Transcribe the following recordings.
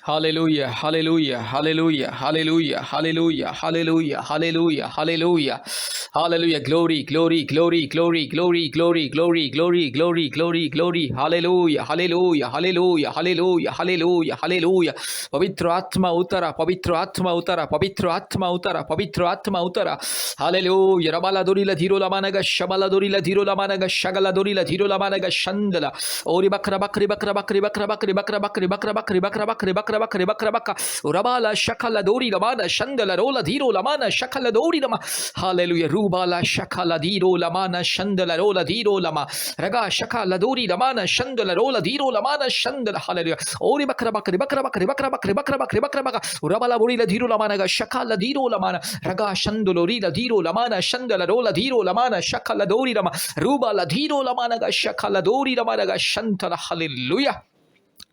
Hallelujah, hallelujah, hallelujah, hallelujah, hallelujah, hallelujah, hallelujah, hallelujah, hallelujah, glory, glory, glory, glory, glory, glory, glory, glory, glory, glory, glory, hallelujah, hallelujah, hallelujah, hallelujah, hallelujah, hallelujah. पवित्र आत्मा उतरा, पवित्र आत्मा उतरा, पवित्र आत्मा उतरा, पवित्र आत्मा उतरा. Hallelujah. Rabala dorila dhiro lamanaga shabala dorila dhiro lamanaga shagala dorila dhiro lamanaga shandala. Ori bakra bakri bakra bakri bakra bakri bakra bakri bakra bakri bakra bakri bakra bakri bakra bakra. Urabala shakala dori lamana shandala rola dhiro lamana shakala dori lama. Hallelujah. Rubala shakala dhiro lamana shandala rola dhiro lama. Raga shakala dori lamana shandala rola dhiro lamana shandala. Hallelujah. Ori bakra bakri bakra bakri bakra bakri bakra bakri bakra bakra. Urabala borila dhiro lamanaga shakala dhiro lamana. Raga shandolori la dhiro lamana shandala rola dhiro lamana shakala dori lama. Ruba la dhiro lamana ga shakala dori lamana ga shantala. Hallelujah.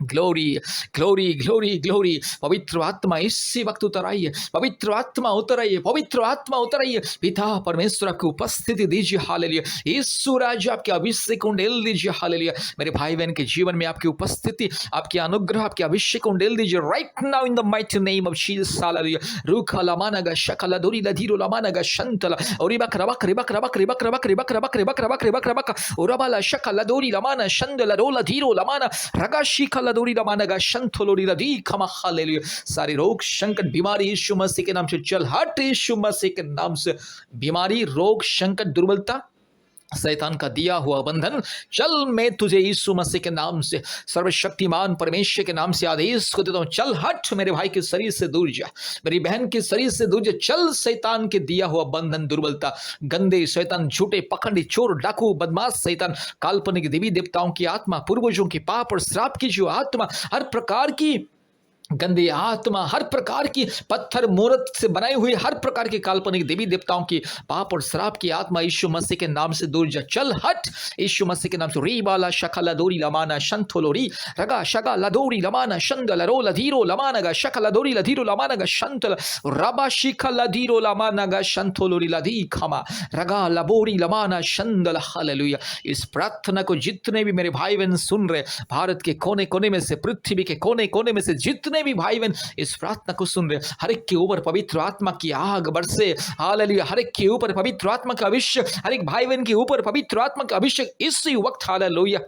Glory glory glory glory. पवित्र आत्मा इसी वक्त उतर आइए, पवित्र आत्मा उतर आइए, पवित्र आत्मा उतर आइए. पिता परमेश्वर आपकी उपस्थिति दीजिए. हालेलुया. यीशु राजा आपके अभिषेक उंडेल दीजिए. हालेलुया. मेरे भाई बहन के जीवन में आपकी उपस्थिति, आपकी अनुग्रह, आपके अभिषेक उंडेल दीजिए right now in the mighty name of Jesus. Hallelujah. रूखा लमाना गा शकला दोरी लधीरो लमाना गा शंतला और बक रबक रबक रबक रबक रबक रबक रबक रबक रबक रबक रबक ओरबाला शकला दोरी लमाना शंदला रोला धीरो लमाना रगा शिखला दोरी लमाना गा शंतलोरी लदी खमा. हालेलुया. सारी रोग संकट बीमारी यीशु मसीह के नाम से चल हट. यीशु मसीह के नाम से बीमारी, रोग, संकट, दुर्बलता, शैतान का दिया हुआ बंधन चल. मैं तुझे यीशु मसीह के नाम से, सर्वशक्तिमान परमेश्वर के नाम से आदेश को देता हूं. चल हट. मेरे भाई के शरीर से दूर जा, मेरी बहन के शरीर से दूर जा. चल. शैतान के दिया हुआ बंधन, दुर्बलता, गंदे शैतान, झूठे पखंडी, चोर, डाकू, बदमाश शैतान, काल्पनिक देवी देवताओं की आत्मा, पूर्वजों की पाप और श्राप की जो आत्मा, हर प्रकार की गंदी आत्मा, हर प्रकार की पत्थर मूर्त से बनाई हुई हर प्रकार की काल्पनिक देवी देवताओं की पाप और श्राप की आत्मा यीशु मसीह के नाम से दूर जा. चल हट. यीशु मसीह के नाम से रीबाला शखला दोरी लमाना शंथोलोरी रगा शगा लदोरी लमाना शंदल रोला धीरो लमाना गा शखला दोरी लधीरो लमाना गा शंतल रबा शिखा लधीरो लमाना गा शंथोलोरी लधी खमा रगा लबोरी लमाना शंदल. हालेलुया. इस प्रार्थना को जितने भी मेरे भाई बहन सुन रहे, भारत के कोने कोने में से, पृथ्वी के कोने कोने में से जितने भी भाई बहन इस प्रार्थना को सुन रहे, हर एक के ऊपर पवित्र आत्मा की आग बरसे. हालेलुया. हर एक के ऊपर पवित्र आत्मा का अभिषेक, हर एक भाई बहन के ऊपर पवित्र आत्मा का अभिषेक इसी वक्त. हालेलुया.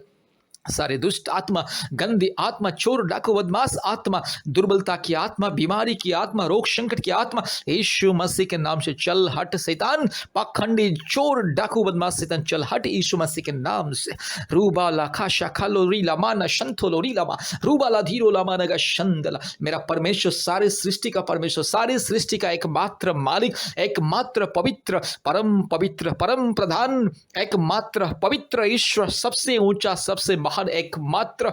सारे दुष्ट आत्मा, गंदी आत्मा, चोर, डाकू, बदमाश आत्मा, दुर्बलता की आत्मा, बीमारी की आत्मा, रोग संकट की आत्मा यीशु मसीह के नाम से चल हट. शैतान, पाखंडी, चोर, डाकू, बदमाश शैतान चल हट यीशु मसीह के नाम से. रूबा लाखा शाखालोरी लमाना शंथोलोरी लमा रूबा ला धीरो लमाना गा शंदला. मेरा परमेश्वर, सारे सृष्टि का परमेश्वर, सारे सृष्टि का एकमात्र मालिक, एकमात्र पवित्र, परम प्रधान, एकमात्र पवित्र ईश्वर, सबसे ऊंचा, सबसे महान, एकमात्र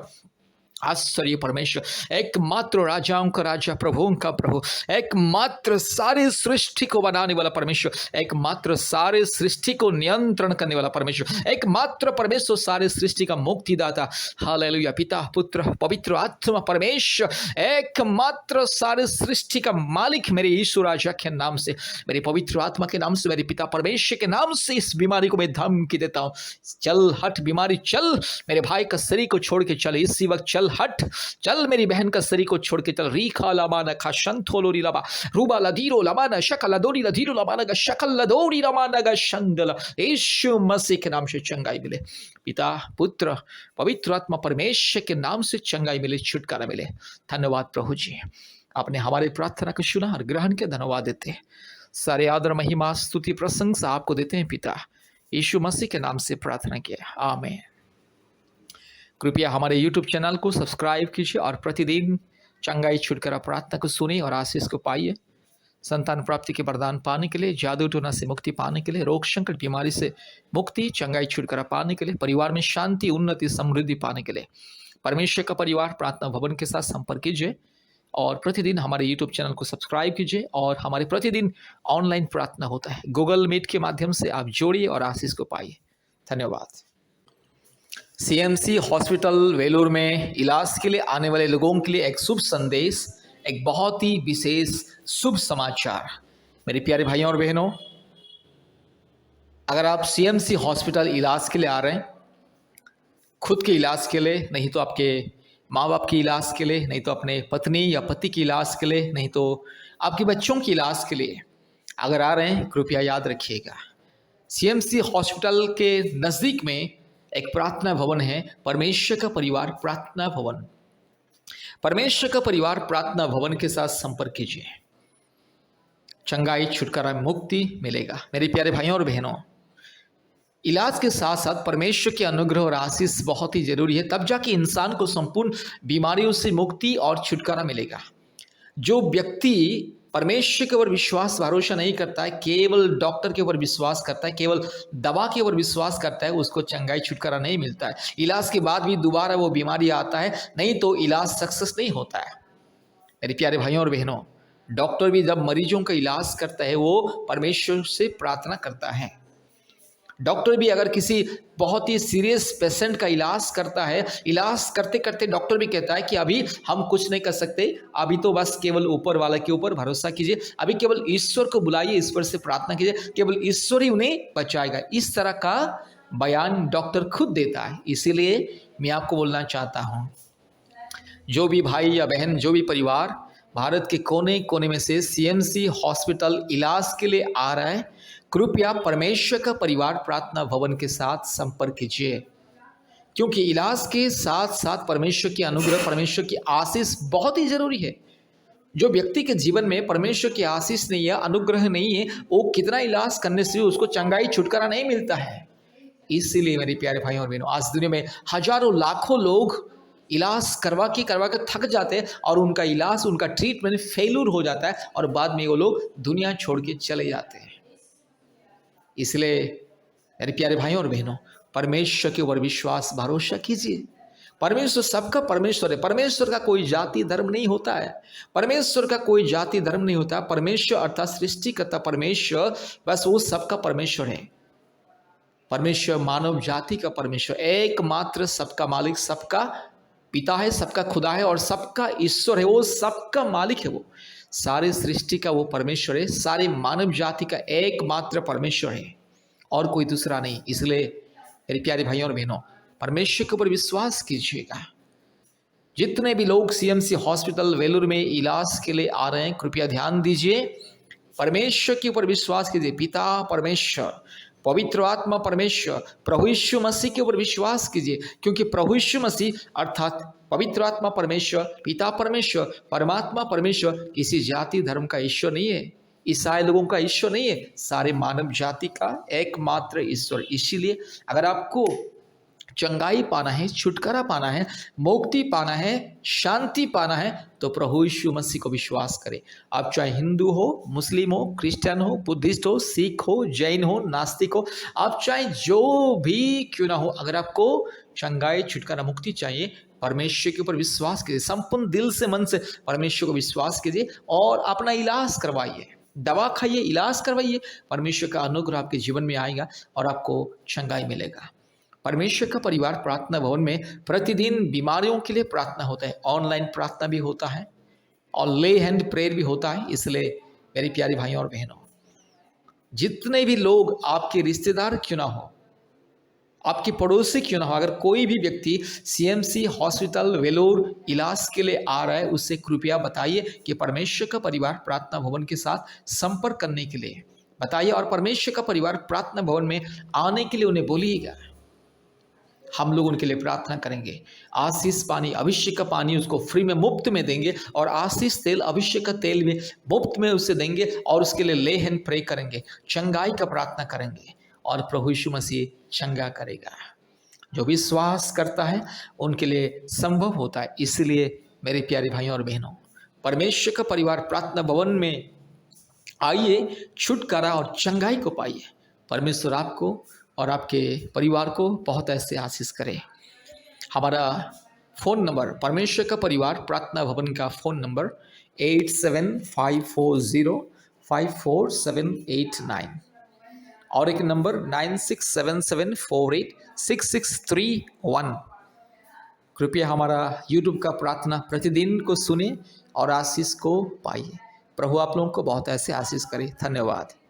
आश्चर्य परमेश्वर, एकमात्र राजाओं का राजा, प्रभुओं का प्रभु, एकमात्र सारे सृष्टि को बनाने वाला परमेश्वर, एकमात्र सारे सृष्टि को नियंत्रण करने वाला परमेश्वर, एकमात्र परमेश्वर, सारे सृष्टि का मुक्तिदाता. हालेलुया. पिता, पुत्र, पवित्र आत्मा परमेश्वर, एकमात्र सारे सृष्टि का मालिक, मेरे यीशु राजा के नाम से, मेरे पवित्र आत्मा के नाम से, मेरे पिता परमेश्वर के नाम से इस बीमारी को मैं धमकी देता हूं. चल हट बीमारी, चल. मेरे भाई का शरीर को छोड़ के चल इसी वक्त. चल हट. चल मेरी बहन का शरीर को छोड़ के चल. रीखा लमाना खा शंथोलोरी लबा रूबा लधीरो लमाना शकल दोरी लधीरो लमाना गा शकल दोरी लमाना गा शंदला. यीशु मसीह के नाम से चंगाई मिले. पिता, पुत्र, पवित्र आत्मा परमेश्वर के नाम से चंगाई मिले, छुटकारा मिले. धन्यवाद प्रभु जी, आपने हमारी प्रार्थना को सुना और ग्रहण किया. धन्यवाद देते हैं. सारे आदर, महिमा, स्तुति, प्रशंसा आपको देते हैं पिता. यीशु मसीह के नाम से प्रार्थना किया. आमीन. कृपया हमारे YouTube चैनल को सब्सक्राइब कीजिए और प्रतिदिन चंगाई छुटकारा प्रार्थना को सुनिए और आशीष को पाइए. संतान प्राप्ति के वरदान पाने के लिए, जादू टोना से मुक्ति पाने के लिए, रोग संकट बीमारी से मुक्ति, चंगाई छुटकारा पाने के लिए, परिवार में शांति, उन्नति, समृद्धि पाने के लिए परमेश्वर का परिवार प्रार्थना भवन के साथ संपर्क कीजिए और प्रतिदिन हमारे YouTube चैनल को सब्सक्राइब कीजिए. और हमारे प्रतिदिन ऑनलाइन प्रार्थना होता है, गूगल मीट के माध्यम से आप जोड़िए और आशीष को पाइए. धन्यवाद. सीएमसी हॉस्पिटल वेलूर में इलाज के लिए आने वाले लोगों के लिए एक शुभ संदेश, एक बहुत ही विशेष शुभ समाचार. मेरे प्यारे भाइयों और बहनों, अगर आप सीएमसी हॉस्पिटल इलाज के लिए आ रहे हैं, खुद के इलाज के लिए, नहीं तो आपके माँ बाप के इलाज के लिए, नहीं तो अपने पत्नी या पति के इलाज के लिए, नहीं तो आपके बच्चों के इलाज के लिए अगर आ रहे हैं, कृपया याद रखिएगा सीएमसी हॉस्पिटल के नज़दीक में एक प्रार्थना भवन है, परमेश्वर का परिवार प्रार्थना भवन। परमेश्वर का परिवार प्रार्थना भवन के साथ संपर्क कीजिए, चंगाई, छुटकारा, मुक्ति मिलेगा। मेरे प्यारे भाइयों और बहनों, इलाज के साथ साथ परमेश्वर के अनुग्रह और आशीष बहुत ही जरूरी है, तब जाके इंसान को संपूर्ण बीमारियों से मुक्ति और छुटकारा मिलेगा। जो व्यक्ति परमेश्वर के ऊपर विश्वास भरोसा नहीं करता है, केवल डॉक्टर के ऊपर विश्वास करता है, केवल दवा के ऊपर विश्वास करता है, उसको चंगाई छुटकारा नहीं मिलता है। इलाज के बाद भी दोबारा वो बीमारी आता है, नहीं तो इलाज सक्सेस नहीं होता है। मेरे प्यारे भाइयों और बहनों, डॉक्टर भी जब मरीजों का इलाज करता है वो परमेश्वर से प्रार्थना करता है। डॉक्टर भी अगर किसी बहुत ही सीरियस पेशेंट का इलाज करता है, इलाज करते करते डॉक्टर भी कहता है कि अभी हम कुछ नहीं कर सकते, अभी तो बस केवल ऊपर वाले के ऊपर भरोसा कीजिए, अभी केवल ईश्वर को बुलाइए, ईश्वर से प्रार्थना कीजिए, केवल ईश्वर ही उन्हें बचाएगा। इस तरह का बयान डॉक्टर खुद देता है। इसीलिए मैं आपको बोलना चाहता हूँ, जो भी भाई या बहन, जो भी परिवार भारत के कोने कोने में से सीएमसी हॉस्पिटल इलाज के लिए आ रहा है, कृपया परमेश्वर का परिवार प्रार्थना भवन के साथ संपर्क कीजिए, क्योंकि इलाज के साथ साथ परमेश्वर की अनुग्रह, परमेश्वर की आशीष बहुत ही जरूरी है। जो व्यक्ति के जीवन में परमेश्वर की आशीष नहीं है, अनुग्रह नहीं है, वो कितना इलाज करने से उसको चंगाई छुटकारा नहीं मिलता है। इसीलिए मेरे प्यारे भाइयों और बहनों, आज दुनिया में हजारों लाखों लोग इलाज करवा के थक जाते हैं और उनका इलाज, उनका ट्रीटमेंट फेल्यूर हो जाता है और बाद में वो लोग दुनिया छोड़ के चले जाते हैं। इसलिए मेरे प्यारे भाइयों और बहनों, परमेश्वर के ऊपर विश्वास भरोसा कीजिए। परमेश्वर सबका परमेश्वर है। परमेश्वर का कोई जाति धर्म नहीं होता है। परमेश्वर का कोई जाति धर्म नहीं होता। परमेश्वर अर्थात सृष्टिकर्ता परमेश्वर, बस वो सबका परमेश्वर है। परमेश्वर मानव जाति का परमेश्वर, एकमात्र सबका मालिक, सबका पिता है, सबका खुदा है और सबका ईश्वर है। वो सबका मालिक है, वो सारे सृष्टि का वो परमेश्वर है, सारे मानव जाति का एकमात्र परमेश्वर है और कोई दूसरा नहीं। इसलिए मेरे प्यारे भाइयों और बहनों, परमेश्वर के ऊपर विश्वास कीजिएगा। जितने भी लोग सीएमसी हॉस्पिटल वेलूर में इलाज के लिए आ रहे हैं, कृपया ध्यान दीजिए, परमेश्वर के ऊपर विश्वास कीजिए। पिता परमेश्वर, पवित्र आत्मा परमेश्वर, प्रभु यीशु मसीह के ऊपर विश्वास कीजिए, क्योंकि प्रभु यीशु मसीह अर्थात पवित्र आत्मा परमेश्वर, पिता परमेश्वर, परमात्मा परमेश्वर किसी जाति धर्म का ईश्वर नहीं है, ईसाई लोगों का ईश्वर नहीं है, सारे मानव जाति का एकमात्र ईश्वर। इसीलिए अगर आपको चंगाई पाना है, छुटकारा पाना है, मुक्ति पाना है, शांति पाना है, तो प्रभु यीशु मसीह को विश्वास करें। आप चाहे हिंदू हो, मुस्लिम हो, क्रिश्चियन हो, बुद्धिस्ट हो, सिख हो, जैन हो, नास्तिक हो, आप चाहे जो भी क्यों ना हो, अगर आपको चंगाई, छुटकारा, मुक्ति चाहिए, परमेश्वर के ऊपर विश्वास कीजिए, संपूर्ण दिल से, मन से परमेश्वर को विश्वास कीजिए और अपना इलाज करवाइए। दवा खाइए, इलाज करवाइए, परमेश्वर का अनुग्रह आपके जीवन में आएगा और आपको चंगाई मिलेगा। परमेश्वर का परिवार प्रार्थना भवन में प्रतिदिन बीमारियों के लिए प्रार्थना होता है, ऑनलाइन प्रार्थना भी होता है और ले हैंड प्रेयर भी होता है। इसलिए मेरी प्यारी भाइयों और बहनों, जितने भी लोग, आपके रिश्तेदार क्यों ना हो, आपके पड़ोसी क्यों ना हो, अगर कोई भी व्यक्ति सीएमसी हॉस्पिटल वेलोर इलाज के लिए आ रहा है, उससे कृपया बताइए कि परमेश्वर का परिवार प्रार्थना भवन के साथ संपर्क करने के लिए बताइए और परमेश्वर का परिवार प्रार्थना भवन में आने के लिए उन्हें बोलिएगा। हम लोग उनके लिए प्रार्थना करेंगे। आशीष पानी, अभिषेक का पानी उसको फ्री में, मुफ्त में देंगे और आशीष तेल, अभिषेक का तेल भी मुफ्त में उसे देंगे और उसके लिए ले हैंड प्रे करेंगे, चंगाई का प्रार्थना करेंगे और प्रभु यीशु मसीह चंगा करेगा। जो विश्वास करता है उनके लिए संभव होता है। इसलिए मेरे प्यारे भाइयों और बहनों, परमेश्वर का परिवार प्रार्थना भवन में आइए, छुटकारा और चंगाई को पाइए। परमेश्वर आपको और आपके परिवार को बहुत ऐसे आशीष करे। हमारा फ़ोन नंबर, परमेश्वर का परिवार प्रार्थना भवन का फ़ोन नंबर 8754054789 और एक नंबर 9677486631। कृपया हमारा यूट्यूब का प्रार्थना प्रतिदिन को सुने और आशीष को पाइए। प्रभु आप लोगों को बहुत ऐसे आशीष करे। धन्यवाद।